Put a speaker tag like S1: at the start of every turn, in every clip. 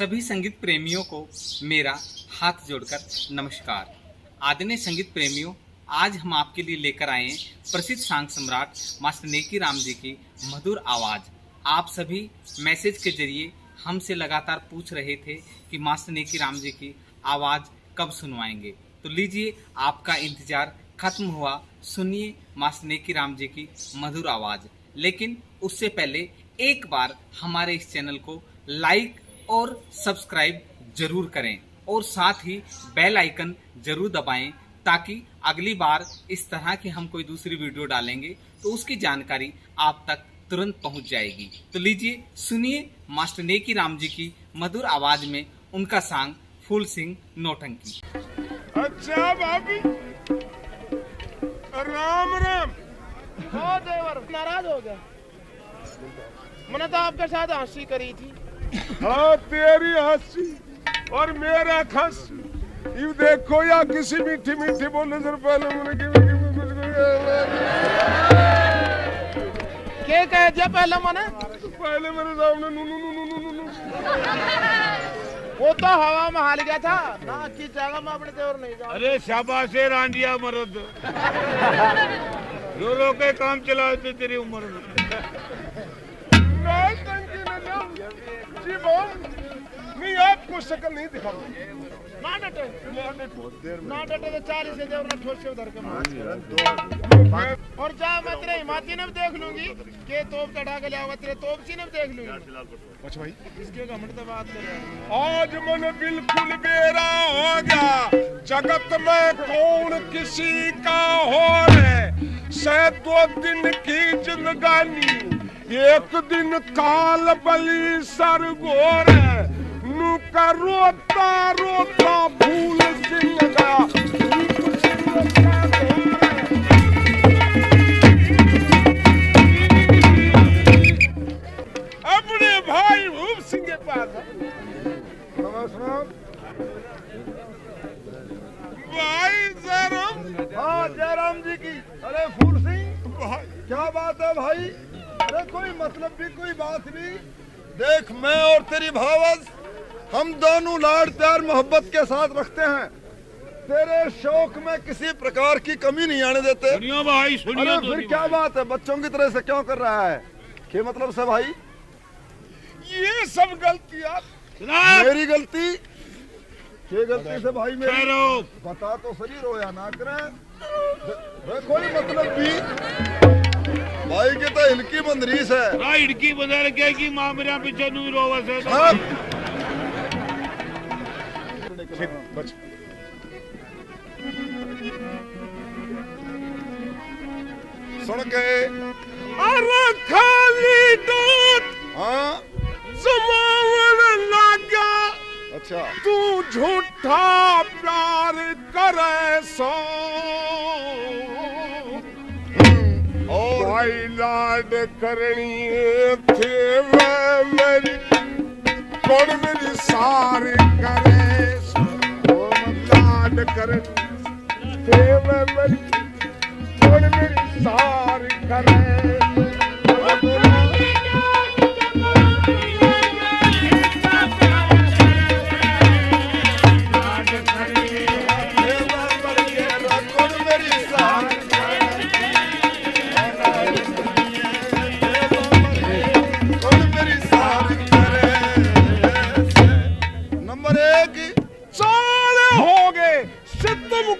S1: सभी संगीत प्रेमियों को मेरा हाथ जोड़कर नमस्कार। आदरणीय संगीत प्रेमियों, आज हम आपके लिए लेकर आए हैं प्रसिद्ध सांग सम्राट मास्टर नेकी राम जी की मधुर आवाज़। आप सभी मैसेज के जरिए हमसे लगातार पूछ रहे थे कि मास्टर नेकी राम जी की आवाज़ कब सुनवाएंगे, तो लीजिए आपका इंतज़ार खत्म हुआ। सुनिए मास्टर नेकी राम जी की मधुर आवाज़। लेकिन उससे पहले एक बार हमारे इस चैनल को लाइक और सब्सक्राइब जरूर करें और साथ ही बेल आइकन जरूर दबाएं, ताकि अगली बार इस तरह की हम कोई दूसरी वीडियो डालेंगे तो उसकी जानकारी आप तक तुरंत पहुंच जाएगी। तो लीजिए सुनिए मास्टर नेकी राम जी की मधुर आवाज में उनका सांग फूल सिंह नौटंकी।
S2: अच्छा भाभी, राम राम।
S3: हाँ देवर, नाराज हो गया। मैंने तो आपके साथ हंसी करी थी।
S2: हाँ, तेरी हंसी और मेरा खस। यू देखो या किसी मीठी मीठी बोलने से पहले
S3: क्या कह दिया पहले मैंने?
S2: पहले मेरे सामने नू नू नू नू नू नू।
S3: वो तो हवा में हाल गया था ना कि जगह में अपने देवर नहीं जाऊँ।
S4: अरे शाबाश है रांडिया मर्द, रो के काम चलाए थे तेरी उम्र में।
S2: नहीं टंकी न जाऊं। जी बोल, मैं आपको शक्ल नहीं दिखाऊंगा।
S3: ना डटे, ना डटे तो 40 से देवर ने ठोस से उधर के मार। और जा मैं तेरे हिमाती ने भी देख लूंगी कि तोप चढ़ा के लिया तेरे तोप सी ने भी देख लूंगी।
S2: अच्छा भाई,
S3: इसके घमंड तो बात कर रहा है।
S2: आज मन बिल्कुल बेरा हो गया। जगत में कौन किसी का हो रे। शायद 2 दिन की जिंदगानी, एक दिन काल बली सर गोर है। नू का रोता रोता फूल सिंह का अपने भाई भूप सिंह के पास भाई जयराम।
S5: हाँ जयराम जी की। अरे फूल सिंह, क्या बात है भाई? अरे कोई मतलब भी, कोई बात भी। देख, मैं और तेरी भावज हम दोनों लाड़ प्यार मोहब्बत के साथ रखते हैं। तेरे शौक में किसी प्रकार की कमी नहीं आने देते।
S4: सुनियो भाई, सुनियो।
S5: अरे फिर क्या बात है, बच्चों की तरह से क्यों कर रहा है? क्या मतलब से भाई?
S2: ये सब गलतियां
S5: मेरी गलती? ये गलती से भाई मेरी? बता तो सही, रोया ना करे। कोई मतलब भी भाई के तो हिलकी बंदरीस है।
S4: हिड़की बंदर क्या की मां मेरा पीछे नू रोवा से।
S5: हाँ। सुन गए?
S2: अरे खाली दूध
S5: हाँ
S2: जमावन लगा।
S5: अच्छा,
S2: तू झूठा प्यार करे सो।
S5: और
S2: भाई लाड करनी थे मैं मेरी, कौन मेरी सारी करे सो। लाड करनी थे मैं मेरी, कौन मेरी सारी करे सो।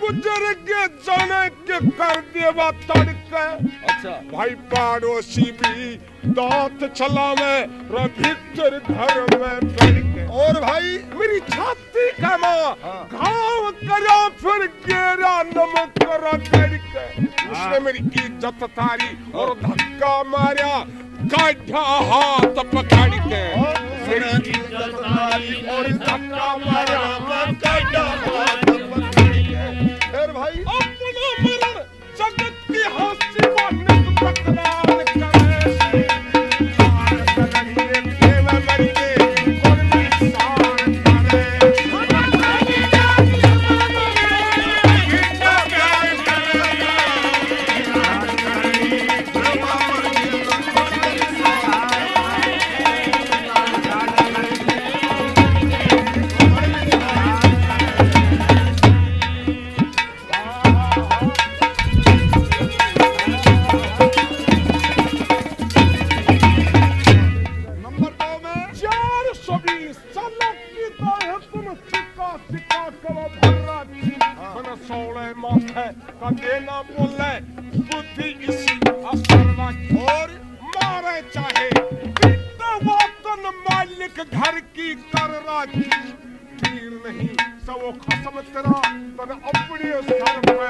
S2: गुजर के जाने के कर देवा तड़के।
S5: अच्छा
S2: भाई पड़ोसी भी दांत चलावे भीतर घर में बैठ के।
S5: और भाई
S2: मेरी छाती का माँ घाव करा, फिर गिरा नमक करा बैठ के। उसने मेरी इज्जत तारी और धक्का मारा, काढ़ा हाथ पकड़ के। मेरी इज्जत तारी और धक्का मारा, काढ़ा हाथ पकड़ के।
S5: फिर भाई
S2: अपना मरण जगत की हंसी मारने को तकरार करे से। चलो की तो है तुम चिका चिका करो भर्रा दी मन सोले माथे का देना बोले बुद्धि इसी असर ना और मारे चाहे तो वो तन मालिक घर की कर राखी तीर नहीं सो खसम तेरा तन अपने सर पे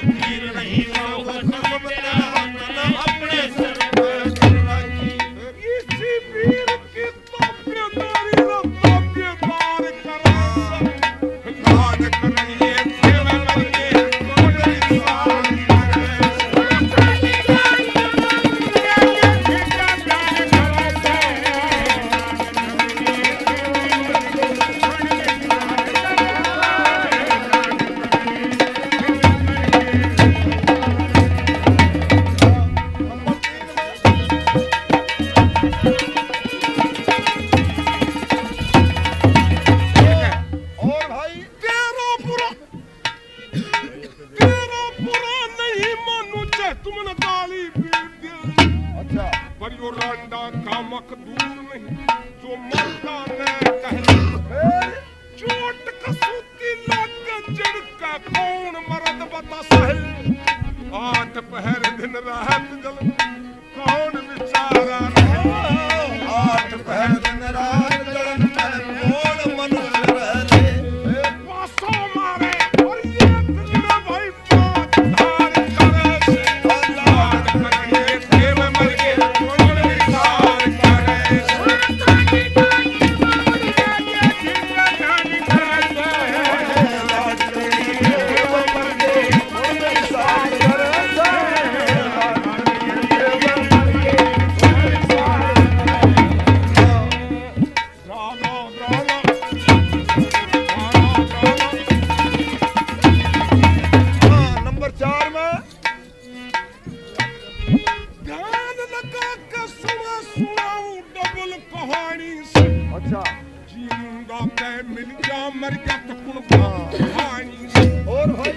S2: तीर नहीं सो खसम तेरा तन अपने सर पे इसी वीर की ताबेदारी ताबेदार करा लाड करिए सेवा करिए कोई सार
S5: और भाई
S2: तेरा बुरा नहीं मानू चाहे तुमने गाली पीट दी
S5: अच्छा
S2: पर यो रांडा का मकदूर नहीं जो मरता न कहले
S5: फिर
S2: चोट कसूती लाग जड़का कौन मर्द बता सहे आठ पहर दिन रात जल कौन बेचारा रहे
S5: आठ पहर दिन रात जलन में कौन मनुष्य रहले
S2: पासो मारे और ये तेरा भाई बात धार करे से लाड करिए देव मर के कौन विचार करे
S5: नंबर 4 में
S2: ध्यान लगा के सुनाऊं डबल कहानी से
S5: अच्छा
S2: जीऊंगा मैं मिल जा मर गया तो कुर्बान कहानी से
S5: और भाई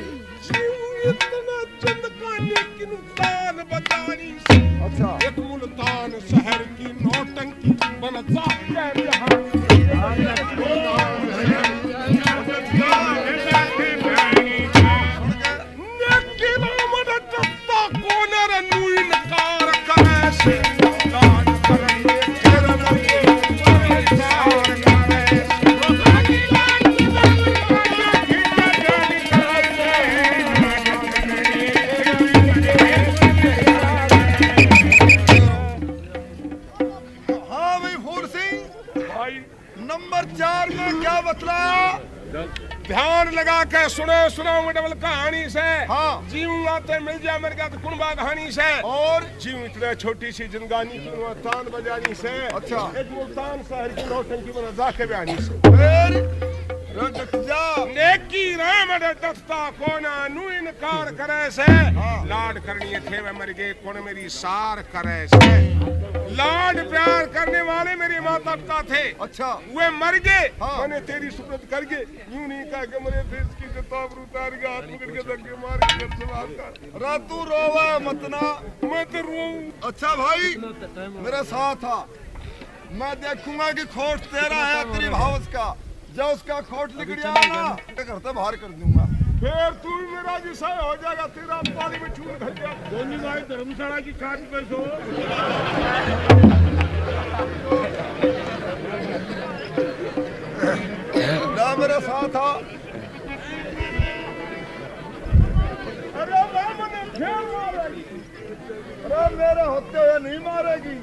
S2: जीऊं इतना चंद का लेकिन तान बतानी से
S5: अच्छा
S2: एक मुल्तान शहर की नौटंकी बन जाए यहाँ नेकी नामन दत्ता कोनर नुइन कार करे से लाड करेंगे तेरे मरिए कार करे
S5: हाँ भाई फूल सिंह
S2: भाई
S5: नंबर 4 में क्या बतलाया
S2: ध्यान लगा के सुनो डबल कहानी से
S5: हाँ।
S2: जीऊंगा तो मिल जा मर गया तो कुनबा कहानी से
S5: और
S2: जीव इतने छोटी सी जिंदगानी की तान बजानी से
S5: अच्छा।
S2: एक मुल्तान शहर की नौटंकी बना जाके बयानी से
S5: फिर रजत जा
S2: नेकी राम दत्ता कोना नु इनकार करे से लाड करनी थे वे मर गए कौन मेरी सार करे से लाड प्यार करने वाले मेरे माता पिता थे
S5: अच्छा
S2: वे मर गए
S5: हाँ।
S2: मैंने तेरी सुपुर्द कर गए यूं नहीं कहा कि मेरे देश की जताब उतार के हाथ पकड़ के धक्के मार के घर से बाहर कर
S5: रातू रोवा मतना
S2: मैं तो रोऊं
S5: अच्छा भाई मेरे साथ आ मैं देखूंगा कि खोट तेरा है तेरी भावस का जब उसका खोट निकल गया ना घर से बाहर कर दूंगा
S2: फिर तू भी मेरा जैसा हो जाएगा तेरा पानी में छूट धर गया
S4: दोनों भाई धर्मशाला की खाट पे सो
S5: ना मेरे साथ आ
S2: अरे मैंने फिर मारेगी
S5: अरे मेरे होते हुए नहीं मारेगी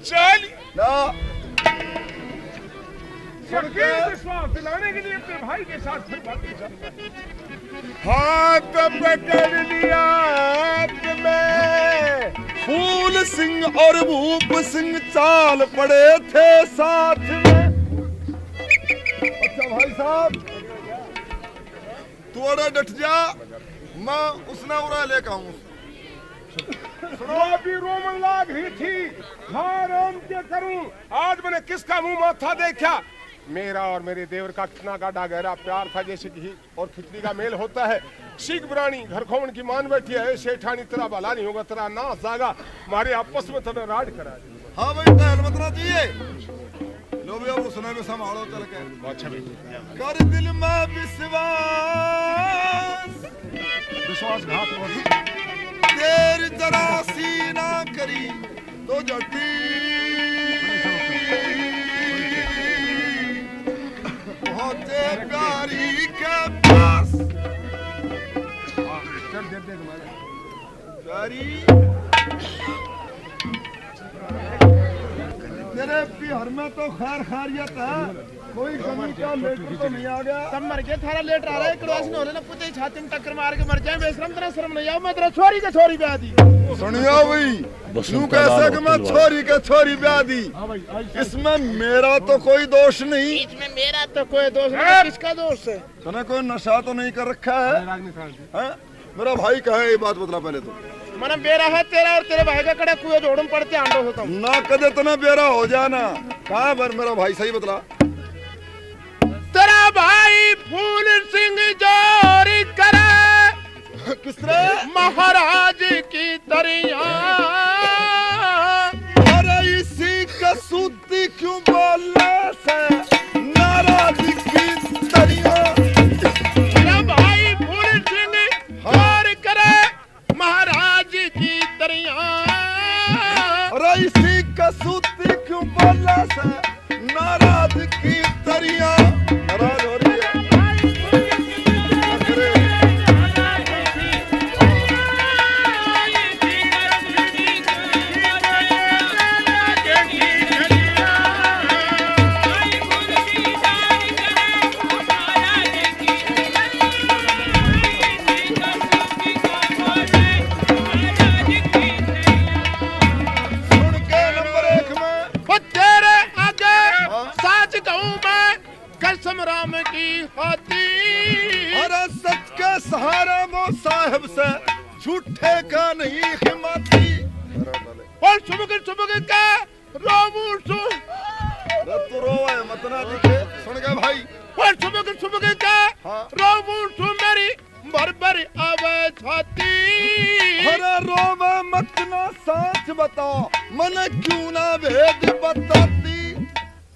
S2: चल
S5: ना
S2: शकील विश्वास दिलाने के लिए अपने भाई के साथ फिर बात हाथ पकड़ लिया में
S5: फूल सिंह और भूप सिंह चाल पड़े थे साथ में अच्छा भाई साहब तू और डट जा मैं उसने उड़ा लेकर आऊं
S2: भी रोमन लाग ही थी हाँ रोम के करूं आज मैंने किसका मुंह माथा देखा मेरा और मेरे देवर का कितना गाढ़ा गहरा प्यार था जैसे घी और खिचड़ी का मेल होता है सीख बुरानी घर खोवन की मान बैठी है सेठानी तेरा भला नहीं होगा तेरा ना जागा हमारे आपस में तेरा राज करा
S5: हाँ भाई टहल मत ना चाहिए। लो भी अब उसने भी संभालो चल के।
S3: अच्छा भाई
S5: कर दिल में विश्वास
S3: विश्वासघात हो
S5: देर जरा सी ना करी तो जटी पहुंचे प्यारी के पास प्यारी तेरे बिहार में तो खैर खैरियत है, कोई कमी का लेटर तो नहीं आ गया।
S3: तब मर गया थारा लेट आ रहा है कड़वासी ने होले ना पुते छाती में टक्कर मार के मर जाए बेशरम तेरा शर्म नहीं आओ मैं तेरा छोरी के छोरी ब्याह दी
S5: सुनियो भाई तू कैसे कि मैं छोरी के छोरी ब्याह दी, इसमें मेरा तो कोई दोष नहीं।
S3: इसमें मेरा तो कोई दोष नहीं, किसका दोष है?
S5: तूने कोई नशा तो नहीं कर रखा है? हैं? मेरा भाई कहे ये बात बतला पहले तो।
S3: मन बेरा है तेरा और तेरे भाई का कड़े कुएं जोड़म पड़ते आंडो होता हूँ
S5: ना कदे तना बेरा हो जाना। कहाँ पर मेरा भाई सही बतला।
S3: तेरा भाई फूल सिंह जोरी करे
S5: किस तरह
S3: महाराज की तरिया
S5: अरे इसी कसूती क्यों बोलने से नाराज की तरिया।
S3: तेरा भाई फूल सिंह जोरी करे महाराज की तरिया
S5: अरे इसी कसूती क्यों बोलने से नाराज की तरिया। नाराज हो रही है सुन के नंबर 1 में
S3: वो तेरे आगे साच कहूँ मैं कसम राम की होती
S5: अरे सच के सहारे वो साहब से झूठे का नहीं हिम्मती।
S3: और सुबह के रोबू सु
S5: अरे तू रोवे मत ना दिखे। सुन के भाई
S3: और सुबह के
S5: हाँ।
S3: रोबू सु मेरी बरबर आवे छाती
S5: अरे रोवे मत ना सच बताओ मन क्यों ना भेद बताती।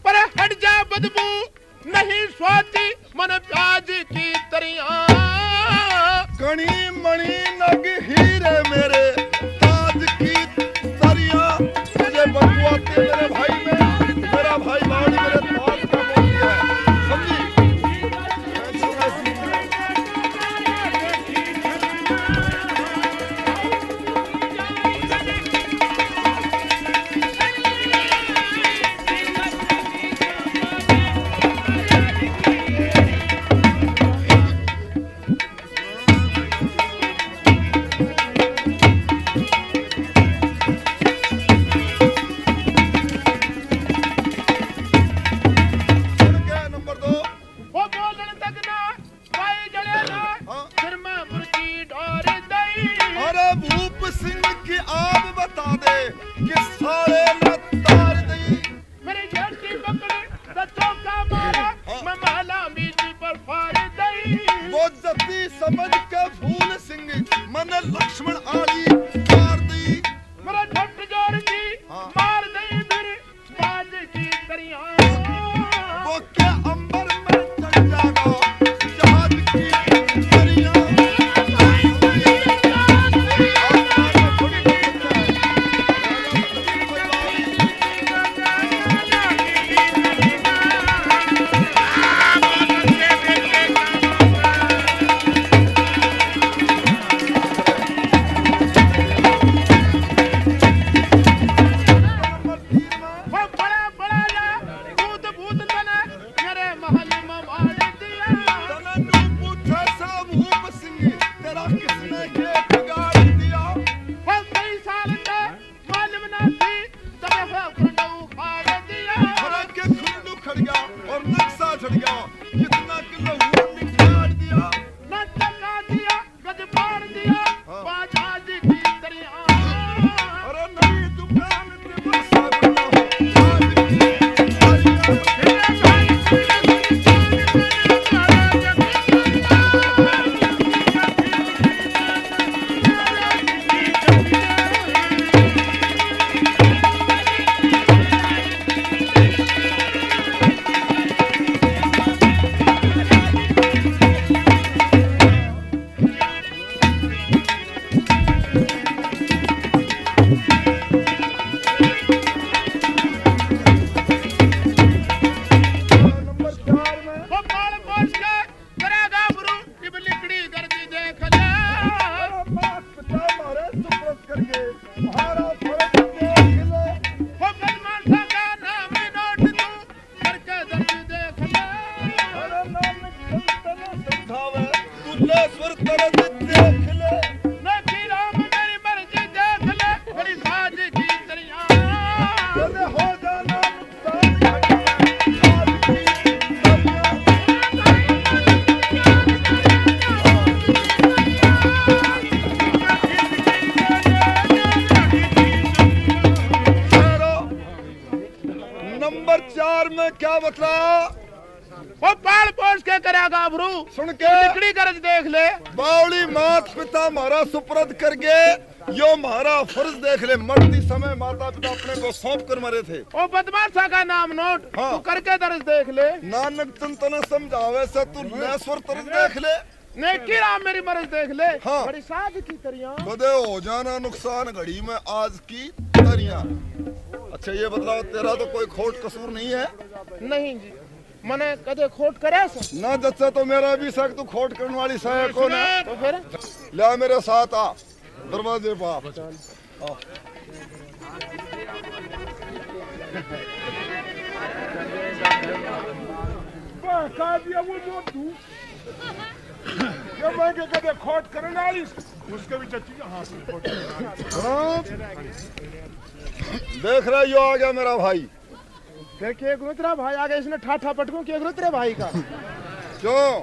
S3: पर हट जा बदबू नहीं स्वाति मन प्याज की तरिया
S5: कणी मणि नग हीरे मेरे ताज की तरिया तुझे बदुआते मेरे भाई में मेरा भाई बावड़ी मेरे ताज का मोती है समझी। नंबर 2
S3: वो बोलन तक ना पाई जले ना
S5: हाँ।
S3: फिर मैं मुर्गी डोर दई
S5: अरे भूप सिंह की आप बता दे कि सारे न तार दी।
S3: मेरी झड़ती पकड़ी तो चौका मारा मैं माला मीठी पर फाड़ दई
S5: वो जती समझ के फूल सिंह मन लक्ष्मण आली मार दी।
S3: मेरा झट जोड़ दी
S5: हाँ।
S3: मार दई फिर बाज की तरिया
S5: वो क्या अंबर में चढ़ जाना जहाज की तरिया।
S3: वो बड़ा बड़ा ला भूत भूत तने मेरे महल में मार दिया
S5: तननु पूछा सा भूप सिंह तेरा किसने ये बिगाड़ दिया।
S3: वो कई साल तक मालूम ना थी तब वो खुंडू खाड़ दिया
S5: हरा के खुंडू खड़ गया और नक्शा चढ़ गया कितना किलो हुआ निकाल दिया।
S3: नट का दिया गज पाड़ दिया बाजाज की तरिया
S5: अरे नई दुकान पे बसा बना आज की तरिया। यार मैं क्या बतलाया?
S3: वो पाल पोस के करेगा गाभरू
S5: सुन के
S3: लिकड़ी करज देख ले।
S5: बावली मात पिता मारा सुप्रद करके यो मारा फर्ज देख ले। मरती समय माता पिता अपने को सौंप कर मरे थे।
S3: ओ बदमाशा का नाम नोट
S5: हाँ।
S3: तू करके दर्ज देख ले।
S5: नानक तन समझावे से तू लेस्वर तरस देख ले।
S3: नेकी राम मेरी मर्ज देख ले।
S5: हाँ।
S3: बड़ी साध की तरिया
S5: बदे हो जाना नुकसान घड़ी में आज की तरिया। अच्छा ये बतलाओ तेरा तो कोई खोट कसूर नहीं है?
S3: नहीं जी मने कदे खोट करे से
S5: ना जच्चा तो मेरा भी शक तू खोट करने वाली सहायक को ना।
S3: तो फिर
S5: ले मेरे साथ आ दरवाजे पर आ।
S2: कहा दिया वो मोटू ये मैं के कदे खोट करने वाली उसके भी चच्ची के हाथ में खोट
S5: हाँ। देख रहा यो आ गया मेरा भाई।
S3: फिर के गुरुतरा भाई आ गया इसने ठाठा पटकू के गुरुतरे भाई का
S5: क्यों?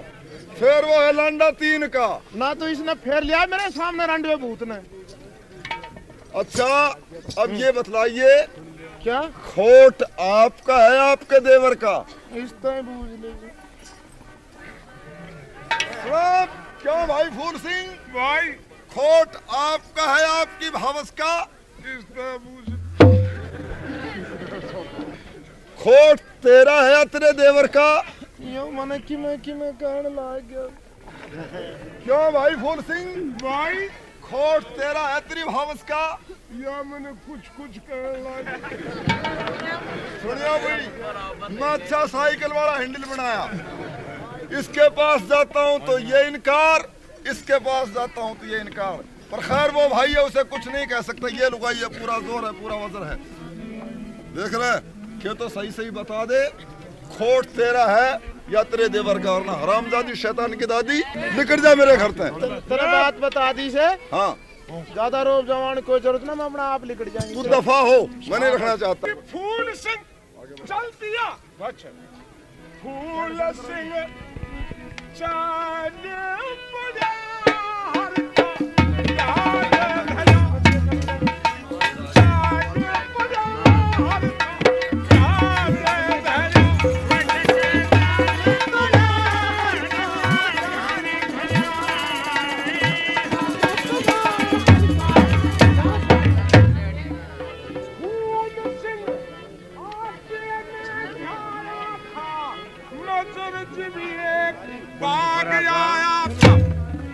S5: फिर वो है लांडा तीन का
S3: ना तो इसने फेर लिया मेरे सामने रंडवे भूत ने।
S5: अच्छा अब ये बतलाइए
S3: क्या
S5: खोट आपका है आपके देवर का?
S3: इस तरह बूझ लीजिए।
S5: क्यों भाई फूल सिंह
S2: भाई
S5: खोट आपका है आपकी भावस का?
S2: इस तरह बूझ
S5: खोट तेरा है तेरे देवर का?
S3: यो मने कि मैं कहने लाग गया।
S5: क्यों भाई फूल सिंह
S2: भाई
S5: खोट तेरा है तेरी भावस का?
S2: या मैंने कुछ कहने लगा।
S5: सुनियो भाई मैं अच्छा साइकिल वाला हैंडल बनाया। इसके पास जाता हूँ तो ये इनकार, इसके पास जाता हूँ तो ये इनकार। पर खैर वो भाई है उसे कुछ नहीं कह सकता। ये लुगाई है पूरा जोर है पूरा वजन है। देख रहे क्या तो सही सही बता दे खोट तेरा है या तेरे देवर का? और ना हरामजादी शैतान की दादी निकल जा मेरे घर से।
S3: तेरा बात बता दी से
S5: हाँ
S3: ज्यादा रोब जवान कोई जरूरत ना मैं अपना आप लिकट जाएंगे।
S5: तू दफा हो मैं नहीं रखना चाहता।
S2: फूल सिंह चल दिया फूल सिंह चल पड़ा हर का यार भला चल पड़ा हर का यार बाग आया था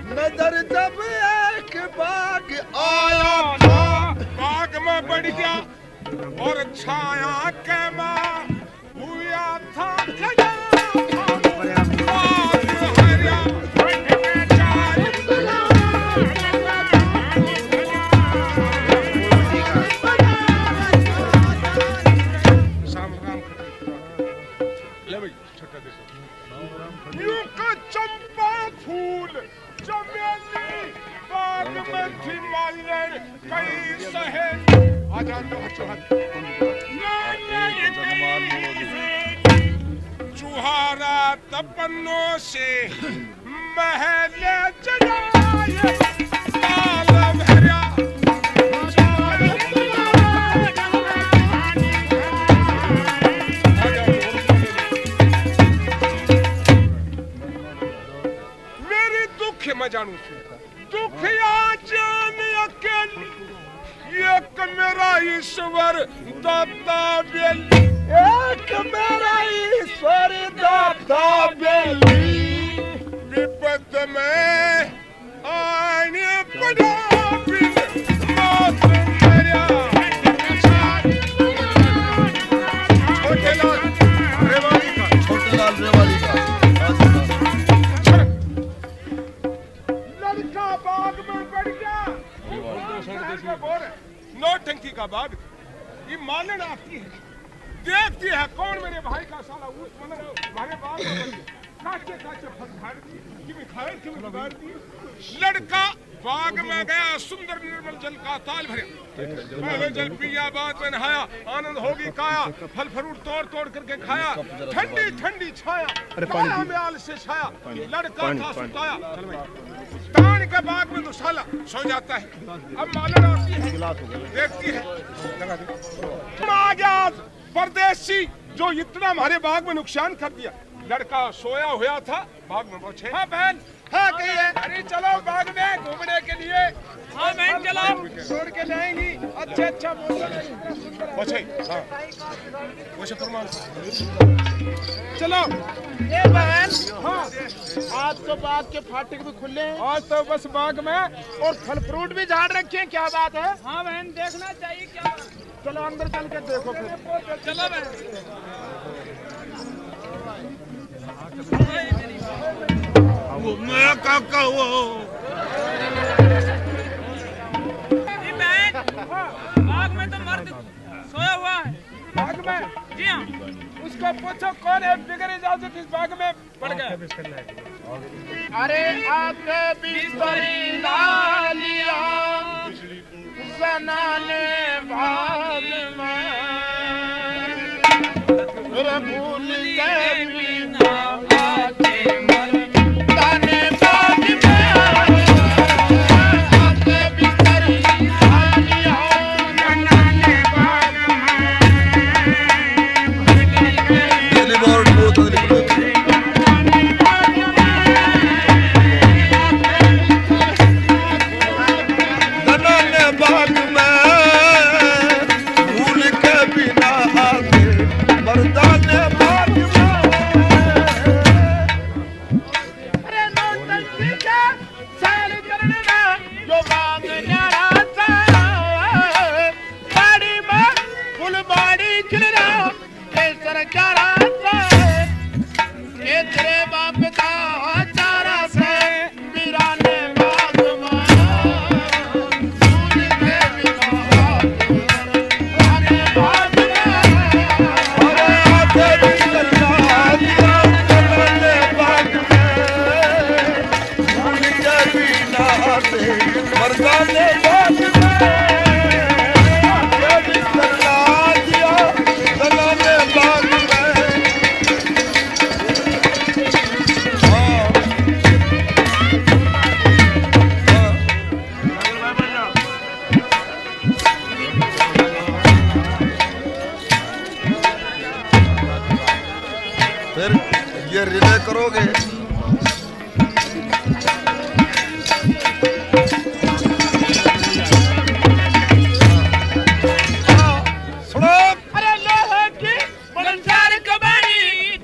S5: नजर जब एक बाग
S2: आया था बाग में बढ़ गया और छाया के मां हुआ था खया चंपा फूल चमेली बाग में थी मालन कई सहेली आजा तो चुहारा तपन्नों से महल जगाए लाल भरा मैं जानू दुखिया जान अकेली एक मेरा ईश्वर दाता बेली एक मेरा ईश्वर दाता बेली विपद में आने पड़ा बिन मौत मरा छोटे लाल रेवाड़ी का
S5: छोटे लाल रेवाड़ी का
S2: बाग में बढ़ गया नौटंकी का बाग। ये मालन आती है देखती है कौन मेरे भाई का साला उस हमारे बाग में काचे काचे फल खाती कि खाए कि बिगाड़ती। लड़का बाग में गया सुंदर निर्मल जल का ताल भरे पहले जल पिया बाद में नहाया आनंद होगी काया फल फ्रूट तोड़ तोड़ करके खाया ठंडी ठंडी छाया काया म्याल से छाया लड़का था सुताया तान के बाग में दुशाला सो जाता है। अब मालन आती है देखती है आ गया परदेसी जो इतना हमारे बाग में नुकसान कर दिया। लड़का सोया हुआ था बाग में पहुंचे।
S3: हाँ बहन, हाँ कहिए।
S2: अरे चलो बाग में घूमने के लिए।
S3: हाँ बहन चलो, छोड़ के जाएंगी। अच्छा मौसम है, इतना सुंदर है।
S2: पहुंचे। हाँ वैसे फरमान।
S3: चलो ये बहन, हाँ आज तो बाग के फाटक भी खुले हैं।
S2: आज तो बस बाग में
S3: और फल फ्रूट भी झाड़ रखे हैं। क्या बात है?
S4: हाँ बहन, देखना चाहिए क्या।
S3: चलो अंदर चल के देखो फिर।
S4: चलो बहन।
S2: वो मैं काका वो
S4: जी बहन, बाग में तो मर्द सोया हुआ है।
S3: बाग में?
S4: जी हाँ।
S3: उसको पूछो कौन है बिगर इजाजत इस बाग में पड़ गया। अरे आके बिस्तरी डालिया जनाने बाग में, रे भूल के बिना आके मर्दाने बाग में। आके बिस्तरी डालिया जनाने बाग
S5: दिल्ली बोर्ड बहुत निकले दनाने बाग में भूल के बिना आके मर्दाने बाग में।
S3: अरे नौटंकी का सैर करने में जो बाग न्यारा था, बाड़ी में फुलबाड़ी खिलना केसर चारा था, ये तेरे बाप का चारा से वीराने बाग में। भूल के बिना आके बाग में।
S5: अरे आके बिस्तर डालिया दनाने बाग में भूल के बिना आके मर्दाने बाग में। आके बिस्तर डालिया दनाने बाग में। फिर ये रिले करोगे। सुनो
S3: अरे लोहे की बलंसार कबाड़ी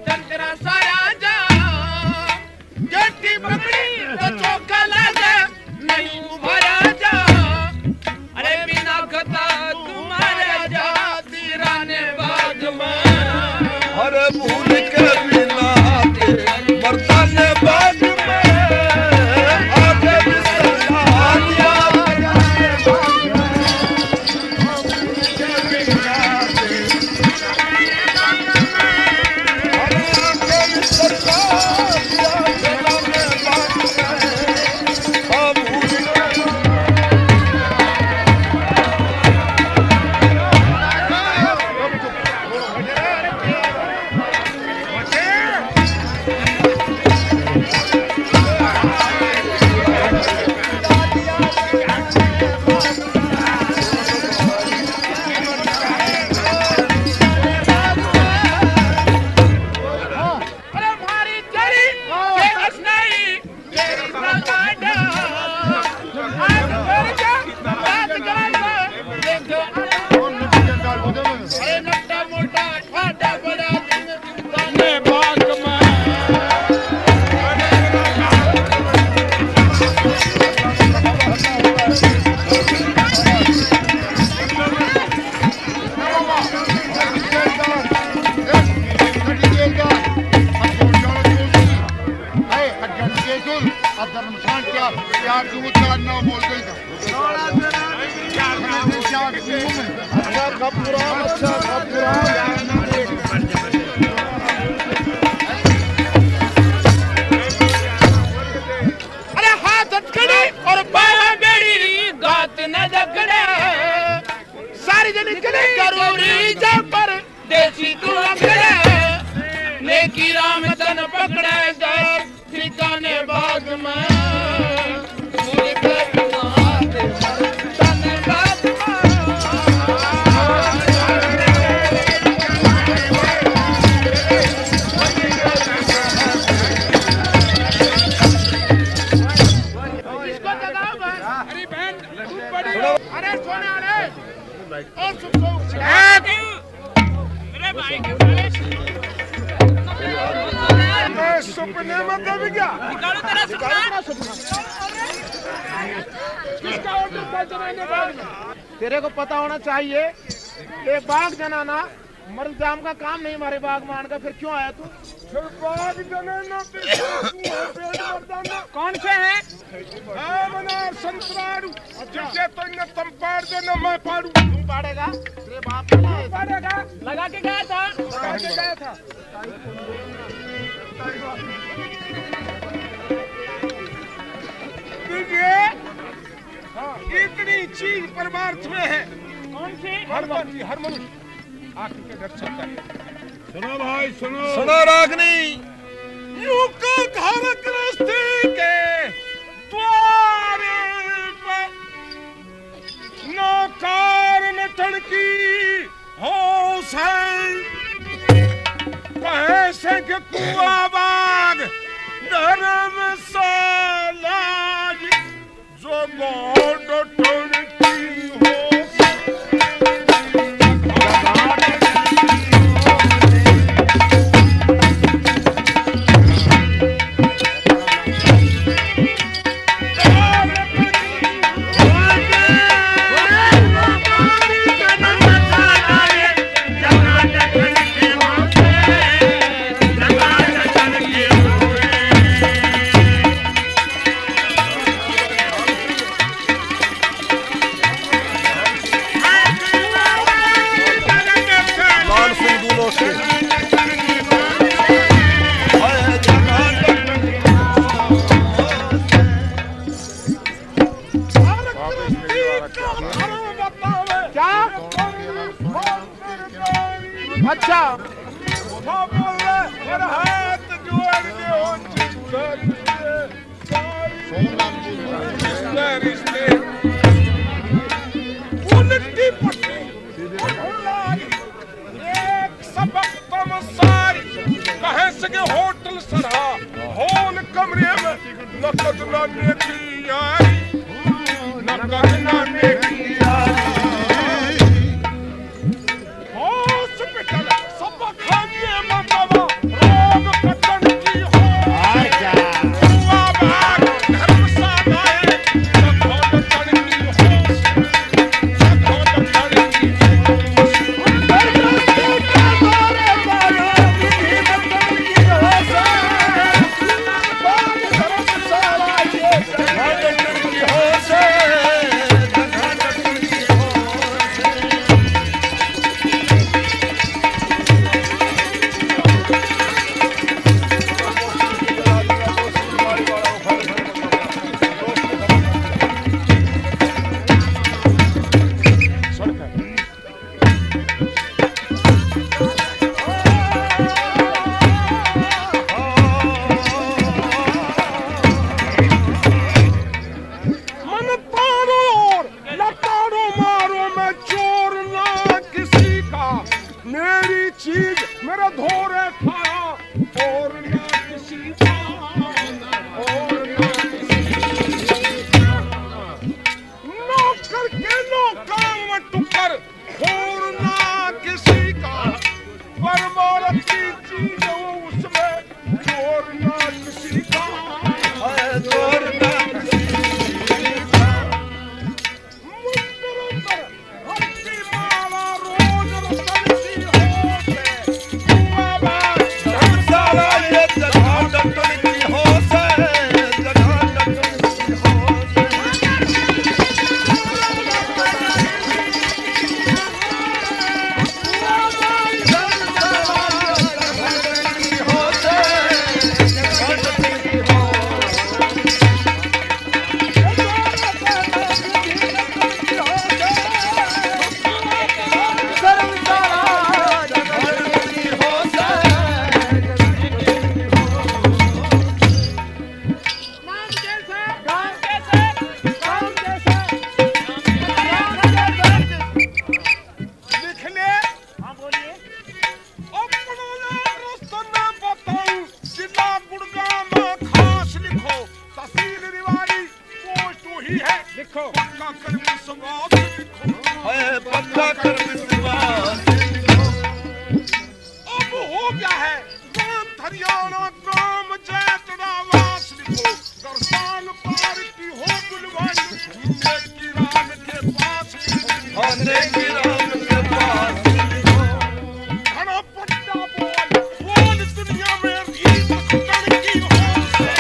S3: तंत्रा सारा जा, गट्टी पकड़ी तो चौका लगा नहीं उभरा जा। अरे बिना खता तुम्हारा जा दीराने बाग में।
S5: अरे भूल के बिना आके मर्दाने बाग में। आके बिस्तर डालिया दनाने बाग में। भूल के बिना आके अरे आके बिस्तर डालिया दनाने बाग में। भूल के
S3: अरे मारी चरी ये असनाई तेरी सगाड़ा आज कर जा बात करा देखो। अरे नट्टा मोटा ठाडा बड़ा दिन ताने बाग में। अरे हाथ हथकड़ी और बाहा बेड़ी गात न जगड़े, सार्वजनिक जरूरी जा पर देसी तू अंगड़े। नेकी राम तन पकड़े गए ठिकाने बाग में। भूल के बिना आके मर्दाने बाग में।
S2: सपने में दब गया।
S4: निकालो तेरा सपना।
S3: किसका ऑर्डर था जनाने बाग में? तेरे को पता होना चाहिए ये बाग जनाना मर्द जाम का काम नहीं, हमारे बाग मान का। फिर क्यों आया तू?
S2: फिर बाग जनाना पे पेट मर्दाना
S4: कौन से हैं?
S2: मना संतरारू जिसे तो न तुम पाड़ दो न मैं पाड़ू।
S3: तू पाड़ेगा? तेरे बाप ने लाए थे।
S4: पड़ेगा लगा के गया था।
S3: लगा के गया था।
S2: ये इतनी चीज परमार्थ में है।
S4: कौन सी?
S2: हर मनुष्य आखिर के डर सकता है। सुनो भाई सुनो।
S5: सुनो रागनी।
S2: यूं का घर गृहस्थी के द्वारे पर नौकार न ठड़की होश है। कैसे के कुआ बाग धर्मशाला जो मोड़ ठड़की होश
S5: लाल सिंह दूल्हों से
S3: क्या? अच्छा
S2: हाथ जोड़ रिश्ते उनकी पत्नी एक सबक तुम सारी कहे सके होटल सरा होल कमरे में नकद लाने की यारी नकद लाने की हॉस्पिटल सब खाने में दवा रोग पतन की हो हुआ बाग धर्मशाला है सखोट पतन की हो सखोट पतन की मन तारो लतारो मारो मैं चोर ना किसी का मेरी चीज मेरा धोरे खाया और ना किसी का और ना किसी का नौकर के नौका में टुकर और ना किसी का बर्बाद की चीज वो उसमें और ना किसी का और ना लिखो पक्का कर विश्वास लिखो
S5: है पक्का कर विश्वास।
S2: अब हो गया है हरियाणा काम जैतड़ा वास लिखो दर्शान पार की हो गुलवानी नेकी राम के पास लिखो
S5: नेकी राम के पास
S2: घना पट्टा बोल दुनिया में रीत तन की हो से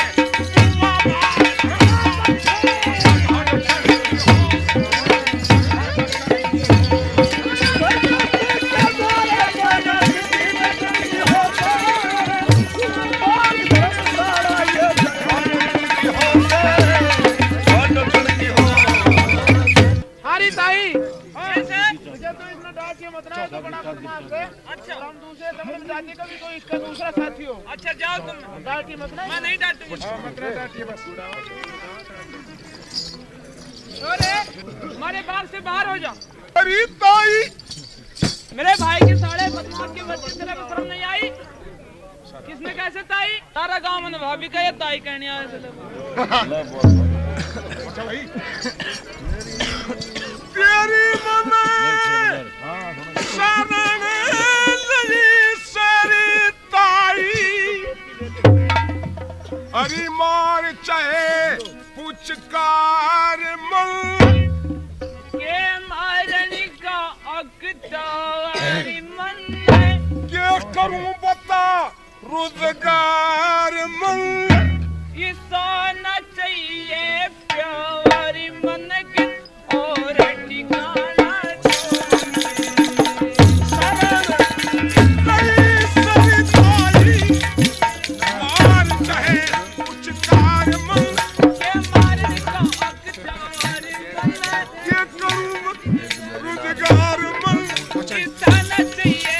S3: हरी ताई
S4: कैसे?
S3: मुझे तो इसने डांट के मत रहा है तो बड़ा बदमाश है।
S4: अच्छा।
S3: हम दूसरे तमिल जाति का भी कोई इसका दूसरा साथी हो।
S4: अच्छा जाओ तुम,
S3: डांट के मत रहा
S4: मैं नहीं डांटूंगी। अरे हमारे बार से बाहर हो जाओ।
S2: अरे ताई
S4: मेरे भाई के साले बदमाश के बच्चे तेरे को शर्म नहीं आई? किसने कैसे ताई? सारा गांव में भाभी का ये ताई कहने आए थे।
S2: अच्छा भाई तेरी मम्मी शरण लगी सारी ताई अरे मार चाहे पुचकार मन
S4: के मारने का अकतारी मन है।
S2: क्या करूं बता रोजगार मन
S4: ये सोना चाहिए प्यारी मन के और ठिकाना के मारने का अकतारी मन है।
S2: रोजगार मन
S4: ये सोना चाहिए